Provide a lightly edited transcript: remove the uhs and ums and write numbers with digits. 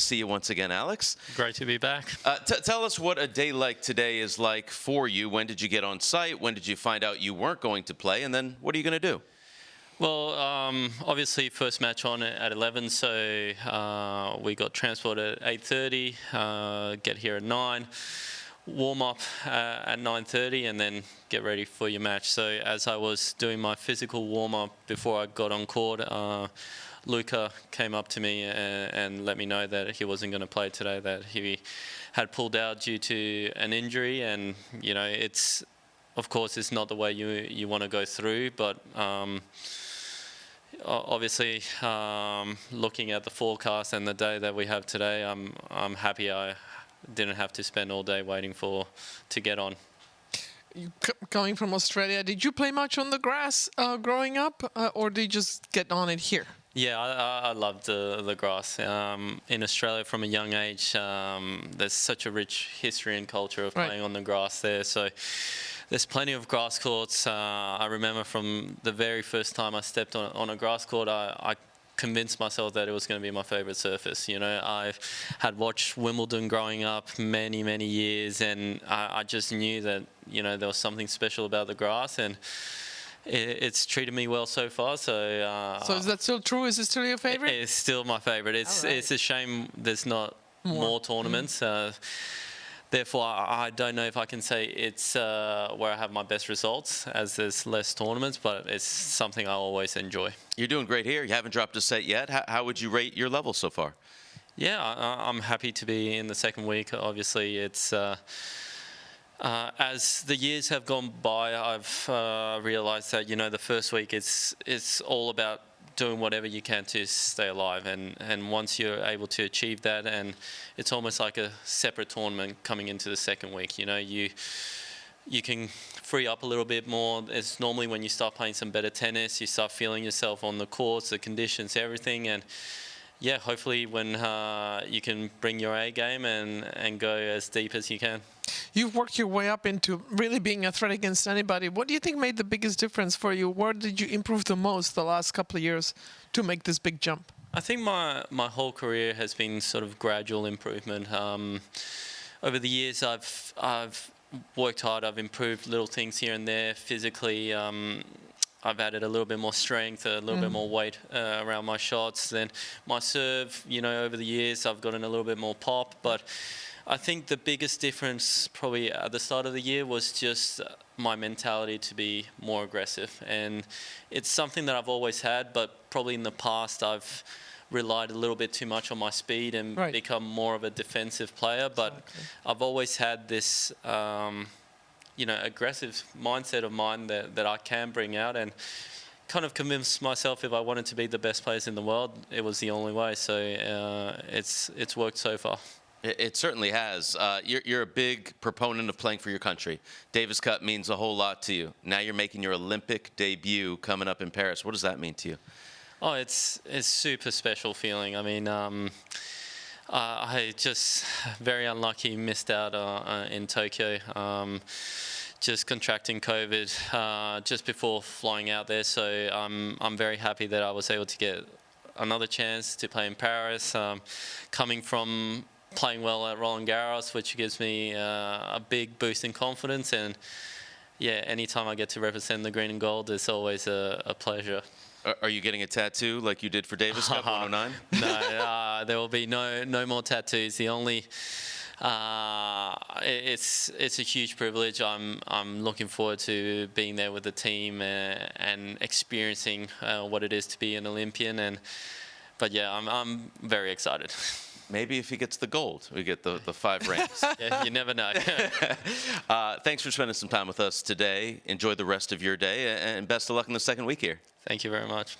See you once again, Alex. Great to be back. Tell us what a day like today is like for you. When did you get on site? When did you find out you weren't going to play? And then what are you going to do? Well, obviously first match on at 11, so we got transport at 8:30, get here at 9, warm up at 9:30, and then get ready for your match. So as I was doing my physical warm up before I got on court, Luca came up to me and let me know that he wasn't going to play today, that he had pulled out due to an injury. And, you know, it's, of course, it's not the way you want to go through, but obviously, looking at the forecast and the day that we have today, I'm happy I didn't have to spend all day waiting to get on. Coming from Australia, did you play much on the grass growing up, or did you just get on it here? Yeah, I loved the grass. In Australia, from a young age, there's such a rich history and culture of playing on the grass there. So there's plenty of grass courts. I remember from the very first time I stepped on a grass court, I convinced myself that it was going to be my favorite surface. You know, I had watched Wimbledon growing up many, many years, and I just knew that, you know, there was something special about the grass, and it's treated me well so far. So is that still true? Is it still your favorite? It's still my favorite. It's a shame there's not more tournaments. Therefore, I don't know if I can say it's where I have my best results, as there's less tournaments, but it's something I always enjoy. You're doing great here. You haven't dropped a set yet. How would you rate your level so far? Yeah, I'm happy to be in the second week. Obviously, it's as the years have gone by, I've realised that, you know, the first week it's all about doing whatever you can to stay alive, and once you're able to achieve that, and it's almost like a separate tournament coming into the second week. You know, you can free up a little bit more. It's normally when you start playing some better tennis, you start feeling yourself on the courts, the conditions, everything, and yeah, hopefully when you can bring your A game and go as deep as you can. You've worked your way up into really being a threat against anybody. What do you think made the biggest difference for you? Where did you improve the most the last couple of years to make this big jump? I think my whole career has been sort of gradual improvement. Over the years, I've worked hard. I've improved little things here and there physically. I've added a little bit more strength, a little bit more weight around my shots. Then my serve, you know, over the years, I've gotten a little bit more pop. But I think the biggest difference probably at the start of the year was just my mentality to be more aggressive. And it's something that I've always had, but probably in the past I've relied a little bit too much on my speed and become more of a defensive player. But I've always had this you know, aggressive mindset of mine that I can bring out, and kind of convinced myself if I wanted to be the best players in the world, it was the only way. So it's worked so far. It certainly has. You're a big proponent of playing for your country. Davis Cup means a whole lot to you. Now you're making your Olympic debut coming up in Paris. What does that mean to you? Oh, it's super special feeling. I mean, I just very unlucky missed out in Tokyo. Just contracting COVID just before flying out there. So I'm very happy that I was able to get another chance to play in Paris. Coming from playing well at Roland Garros, which gives me a big boost in confidence. And yeah, anytime I get to represent the green and gold, it's always a pleasure. Are you getting a tattoo like you did for Davis Cup 109? No, there will be no more tattoos. The only it's a huge privilege. I'm looking forward to being there with the team and experiencing what it is to be an Olympian. But yeah, I'm very excited. Maybe if he gets the gold, we get the 5 rings. Yeah, you never know. Thanks for spending some time with us today. Enjoy the rest of your day, and best of luck in the second week here. Thank you very much.